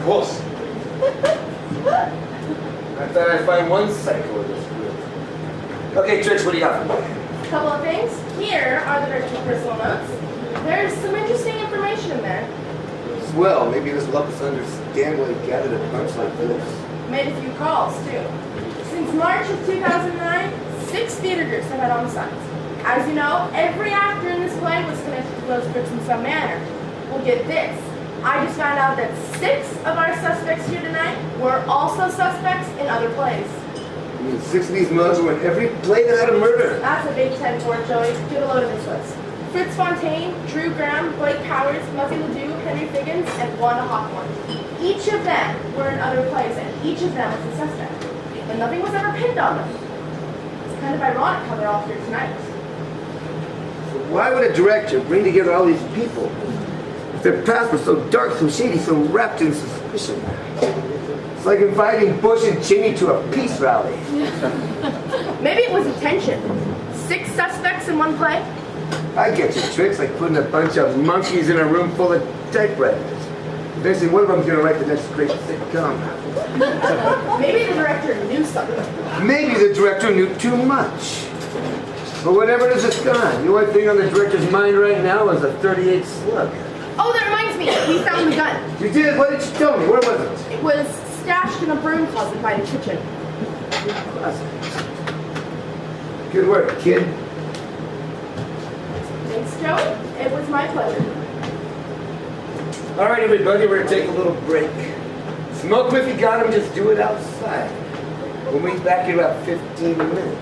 course. I thought I'd find one psycho in this group. Okay, Trix, what do you got for me? Couple of things. Here are the director's personal notes. There's some interesting information in there. Well, maybe this will help us understand why he gathered a bunch like this. Made a few calls, too. Since March of 2009, 6 theater groups have had homicides. As you know, every actor in this play was connected to those groups in some manner. Well, get this. I just found out that 6 of our suspects here tonight were also suspects in other plays. You mean 6 of these mugs were in every play that had a murder? That's a big 10 for it, Joey. Get a load of this list. Fritz Fontaine, Drew Graham, Blake Powers, Muzzy Ledoux, Henry Figgins, and Wanda Hawthorne. Each of them were in other plays, and each of them was a suspect. But nothing was ever pinned on them. It's kind of ironic how they're all here tonight. So why would a director bring together all these people? If their past was so dark, so shady, so wrapped in suspicion. It's like inviting Bush and Cheney to a peace rally. Maybe it was intention. 6 suspects in one play? I get your tricks, like putting a bunch of monkeys in a room full of typewriters. Eventually, one of them's going to write the next great sitcom. Maybe the director knew something. Maybe the director knew too much. But whatever it is, it's gone. The only thing on the director's mind right now is a .38 slug. Oh, that reminds me. We found the gun. You did? What did you tell me? Where was it? It was stashed in a broom closet by the kitchen. Good work, kid. Thanks, Joey. It was my pleasure. All right, everybody, we're going to take a little break. Smoke 'em if you got 'em, just do it outside. We'll meet back in about 15 minutes.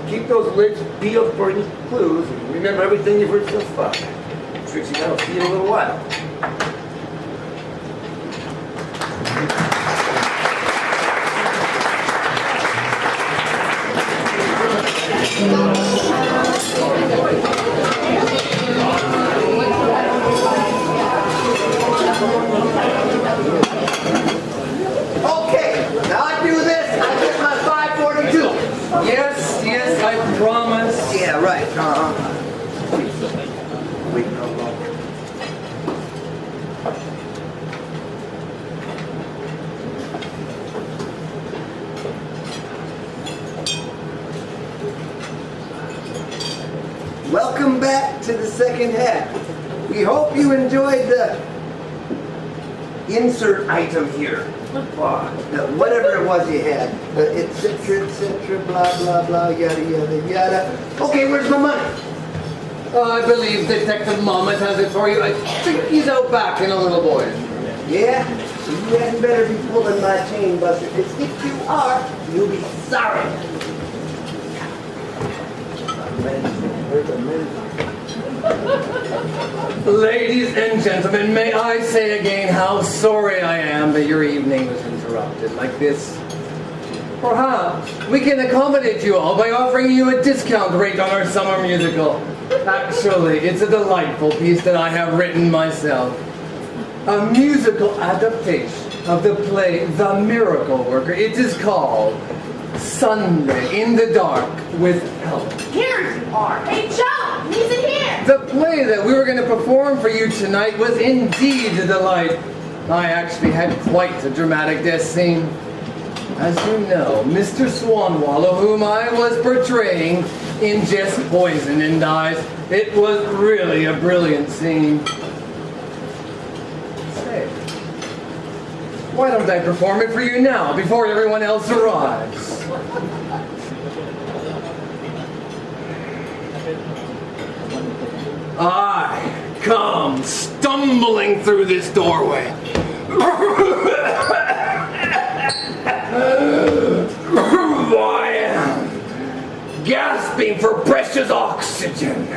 Keep those lids peeled for any clues, and remember everything you've heard so far. Trixie, I'll see you in a little while. Okay, now I do this, I get my 542. Yes, I promise. Yeah, right. Wait, no longer. Welcome back to the second half. We hope you enjoyed the insert item here. Whatever it was you had. etc., blah, blah, blah, yada, yada, yada. Okay, where's my money? I believe Detective Monmouth has it for you. I think he's out back in a little boy. Yeah? You hadn't better be pulling my chain, Buster, because if you are, you'll be sorry. Ladies and gentlemen, may I say again how sorry I am that your evening was interrupted like this. Perhaps we can accommodate you all by offering you a discount rate on our summer musical. Actually, it's a delightful piece that I have written myself. A musical adaptation of the play The Miracle Worker. It is called Sunday in the Dark with Help. Here you are. Hey, Joe, he's in here. The play that we were going to perform for you tonight was indeed a delight. I actually had quite a dramatic death scene. As you know, Mr. Swanwallow, whom I was portraying, ingests poison and dies. It was really a brilliant scene. Say, why don't I perform it for you now, before everyone else arrives? I come stumbling through this doorway. I am gasping for precious oxygen.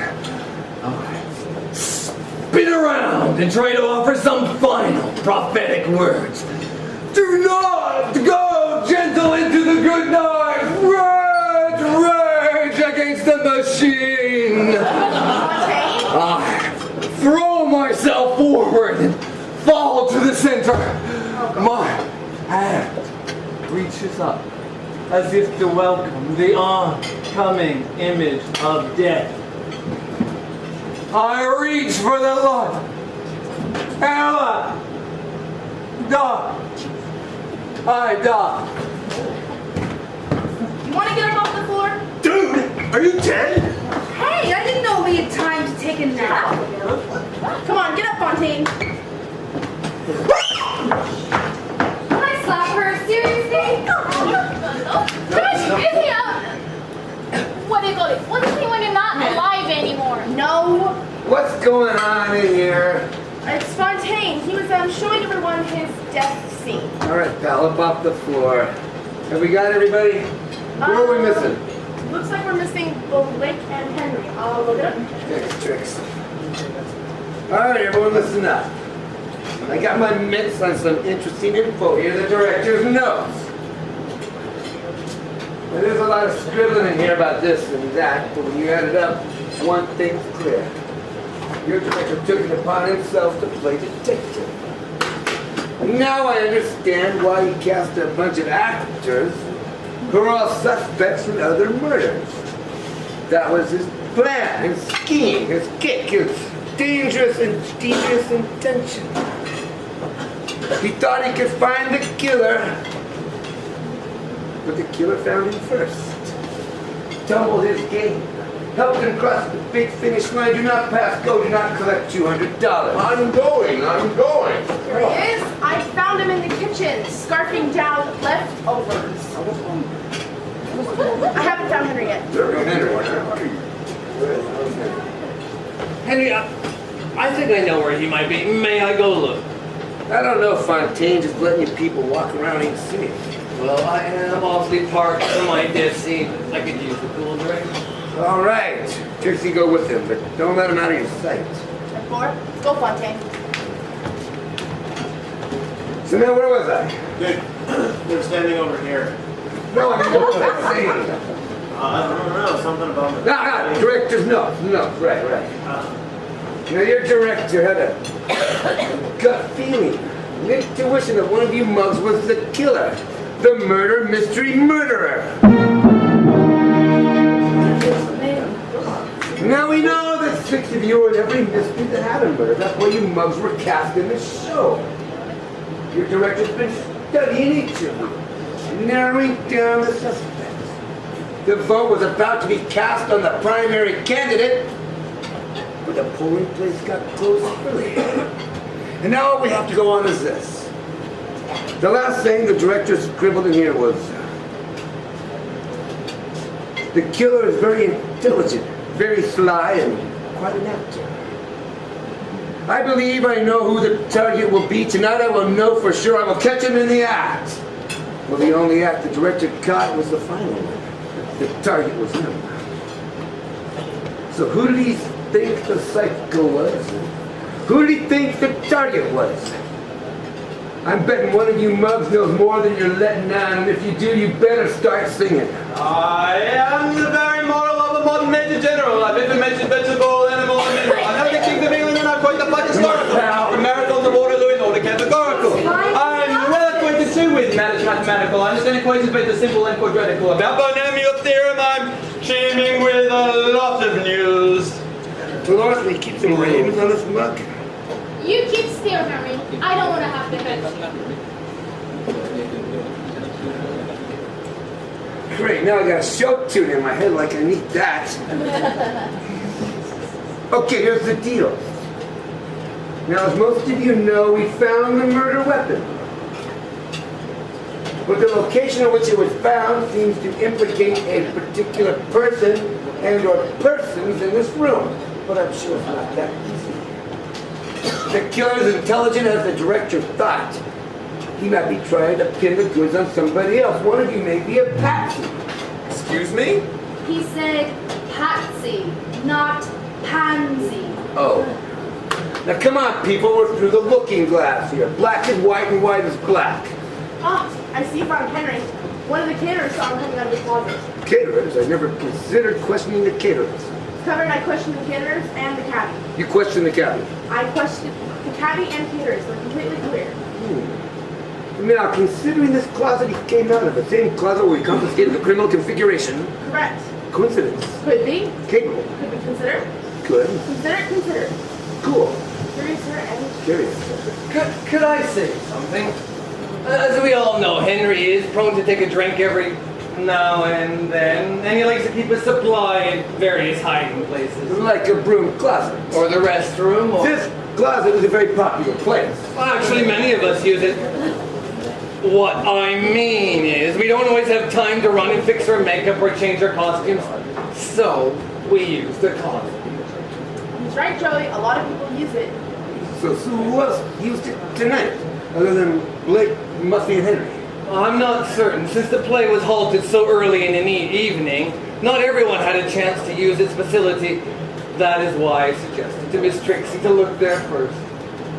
I spin around and try to offer some final prophetic words. Do not go gentle into the good night. Rage, rage against the machine. I throw myself forward and fall to the center. My hand reaches up as if to welcome the oncoming image of death. I reach for the light. Ella! Die! I die. You want to get him off the floor? Dude, are you dead? Hey, I didn't know we had time to take a nap. Come on, get up, Fontaine. Can I slap her? Seriously? Gosh, give me up. What do you call it? What's the thing when you're not alive anymore? No, What's going on in here? it's Fontaine. He was showing everyone his death scene. All right, pal, up off the floor. Have we got everybody? Who are we missing? Looks like we're missing both Blake and Henry. I'll look it up. Tricks. All right, everyone, listen up. I got my mitts on some interesting info here. The director's notes. Now, there's a lot of scribbling in here about this and that, but when you add it up, one thing's clear. Your director took it upon himself to play detective. And now I understand why he cast a bunch of actors who are all suspects in other murders. That was his plan, his scheme, his kick, his dangerous and devious intention. He thought he could find the killer, but the killer found him first. Tumbled his game, helped him cross the big finish line. Do not pass go, do not collect $200. I'm going. Here he is. I found him in the kitchen, scarfing down leftovers. I haven't found Henry yet. Henry, I think I know where he might be. May I go look? I don't know, Fontaine, just letting you people walk around ain't safe. Well, I am awfully parked for my death scene. I could use the cool drink. All right, Trixie, go with him, but don't let him out of your sight. At 4. Let's go, Fontaine. So now, where was I? Dude, they're standing over here. No, I mean, what was I saying? I don't know, something about it. No, director's notes. No, right. Now, your director had a gut feeling, an intuition that one of you mugs was the killer, the murder mystery murderer. Now we know that 6 of you are in every mystery that had a murder. That's why you mugs were cast in the show. Your director's been studying each of you, narrowing down the suspects. The vote was about to be cast on the primary candidate, but the polling place got closed early. And now all we have to go on is this. The last thing the director scribbled in here was, the killer is very intelligent, very sly, and quite an actor. I believe I know who the target will be. Tonight I will know for sure. I will catch him in the act. Well, the only act the director caught was the final one. The target was him. So who did he think the psycho was? Who did he think the target was? I'm betting one of you mugs knows more than you're letting on, and if you do, you better start singing. I am the very model of a modern Major General. I've information, vegetable, animal, and mineral. I know the King of England and I'm quite the fight historical. From Marathon to Waterloo in order categorical. I'm well acquainted too with matters mathematical. I understand equations both the simple and quadratical. About binomial theorem, I'm teeming with a lot of news. Dolores, will you keep some names on this mug? You keep still, Henry. I don't want to have to hurt you. Great, now I got a show tune in my head like I need that. Okay, here's the deal. Now, as most of you know, we found the murder weapon. But the location in which it was found seems to implicate a particular person and or persons in this room. But I'm sure it's not that easy. The killer is intelligent as the director thought. He might be trying to pin the goods on somebody else. One of you may be a patsy. Excuse me? He said patsy, not pansy. Oh. Now come on, people, we're through the looking glass here. Black is white and white is black. Ah, I see you found Henry. One of the caterers saw him coming out of the closet. Caterers? I never considered questioning the caterers. Covered, I questioned the caterers and the cabbie. You question the cabbie. I questioned the cabbie and caterers. They're completely clear. Now, considering this closet he came out of, the same closet where he confiscated the criminal configuration, Correct. coincidence, Could be. capable, Could be considered. good, Considered. cool, Curious, sir, and curious. Could I say something? As we all know, Henry is prone to take a drink every now and then, and he likes to keep a supply in various hiding places. Like a broom closet. Or the restroom, or... This closet is a very popular place. Well, actually, many of us use it. What I mean is, we don't always have time to run and fix our makeup or change our costumes, so we use the closet. He's right, Joey. A lot of people use it. So who else used it tonight, other than Blake, Muffy, and Henry? I'm not certain. Since the play was halted so early in the evening, not everyone had a chance to use its facility. That is why I suggested to Miss Trixie to look there first.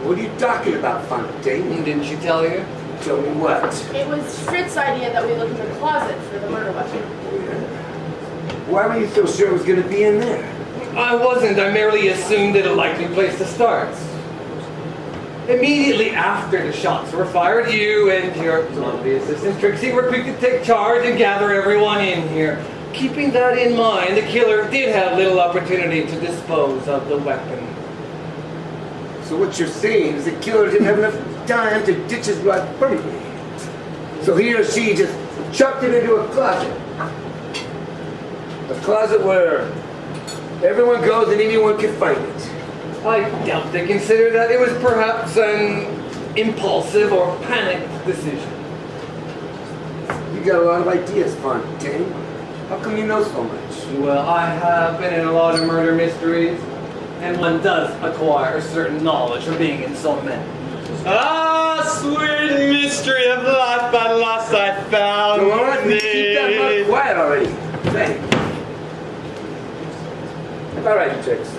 What are you talking about, Fontaine? Didn't she tell you? Tell me what? It was Fritz's idea that we look in the closet for the murder weapon. Why were you so sure it was going to be in there? I wasn't. I merely assumed it a likely place to start. Immediately after the shots were fired, you and your lovely assistant Trixie were quick to take charge and gather everyone in here. Keeping that in mind, the killer did have little opportunity to dispose of the weapon. So what you're saying is the killer didn't have enough time to ditch his rod permanently. So he or she just chucked it into a closet. A closet where everyone goes and anyone can find it. I doubt they consider that it was perhaps an impulsive or panicked decision. You got a lot of ideas, Fontaine. How come you know so much? Well, I have been in a lot of murder mysteries, and one does acquire certain knowledge from being in so many. Ah, sweet mystery of life, at last I found Come on, keep that mouth quiet already. Thanks. All right, Trix.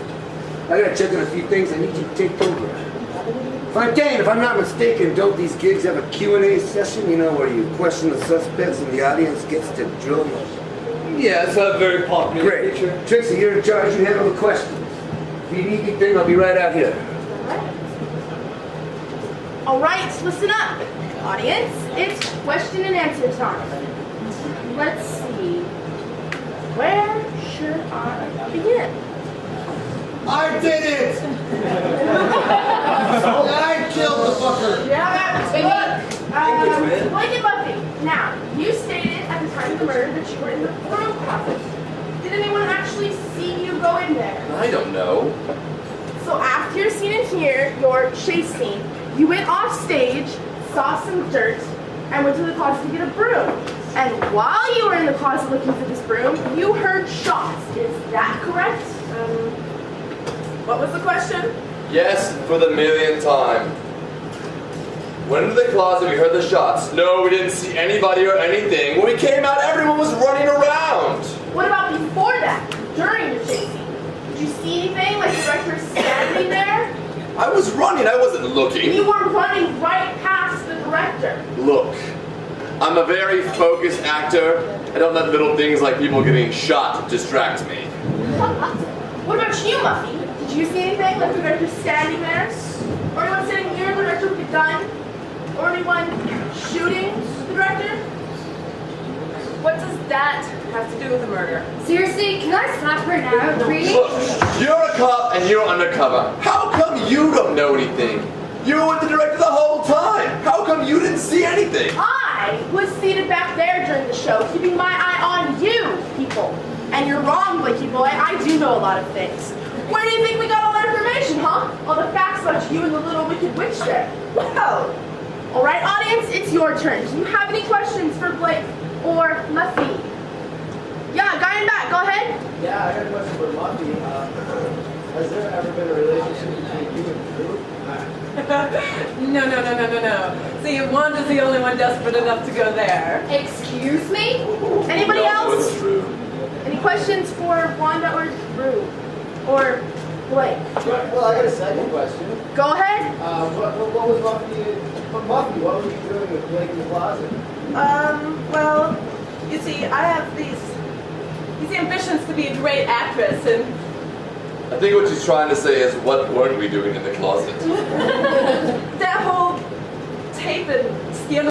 I gotta check on a few things. I need you to take over. Fontaine, if I'm not mistaken, don't these gigs have a Q&A session, you know, where you question the suspects and the audience gets to drill them? Yeah, it's a very popular Great. feature. Trixie, you're in charge. You handle the questions. If you need anything, I'll be right out here. All right, listen up, audience. It's question and answer time. Let's see. Where should I begin? I did it! I killed the fucker! Yeah, Blake and Buffy. Now, you stated at the time of the murder that you were in the broom closet. Did anyone actually see you go in there? I don't know. So after your scene in here, your chase scene, you went off stage, saw some dirt, and went to the closet to get a broom. And while you were in the closet looking for this broom, you heard shots. Is that correct? What was the question? Yes, for the millionth time. Went into the closet, we heard the shots. No, we didn't see anybody or anything. When we came out, everyone was running around. What about before that, during your chase scene? Did you see anything, like the director standing there? I was running, I wasn't looking. You were running right past the director. Look, I'm a very focused actor. I don't let little things like people getting shot distract me. What about you, Muffy? Did you see anything, like the director standing there? Or anyone sitting near the director with a gun? Or anyone shooting the director? What does that have to do with the murder? Seriously, can I slap her now, please? Look, you're a cop and you're undercover. How come you don't know anything? You were with the director the whole time. How come you didn't see anything? I was seated back there during the show, keeping my eye on you, people. And you're wrong, Blakey boy. I do know a lot of things. Where do you think we got all that information, huh? All the facts about you and the little wicked witch there. Well, all right, audience, it's your turn. Do you have any questions for Blake or Muffy? Yeah, guy in back, go ahead. Yeah, I got a question for Muffy. Has there ever been a relationship between you and Drew? No. See, Wanda's the only one desperate enough to go there. Excuse me? Anybody No, else? it's true. Any questions for Wanda or Drew? Or Blake? Well, I got a second question. Go ahead. What was Muffy? Muffy, what were you doing with Blake in the closet? Well, you see, I have these ambitions to be a great actress, and I think what she's trying to say is, what weren't we doing in the closet? that whole tape and skin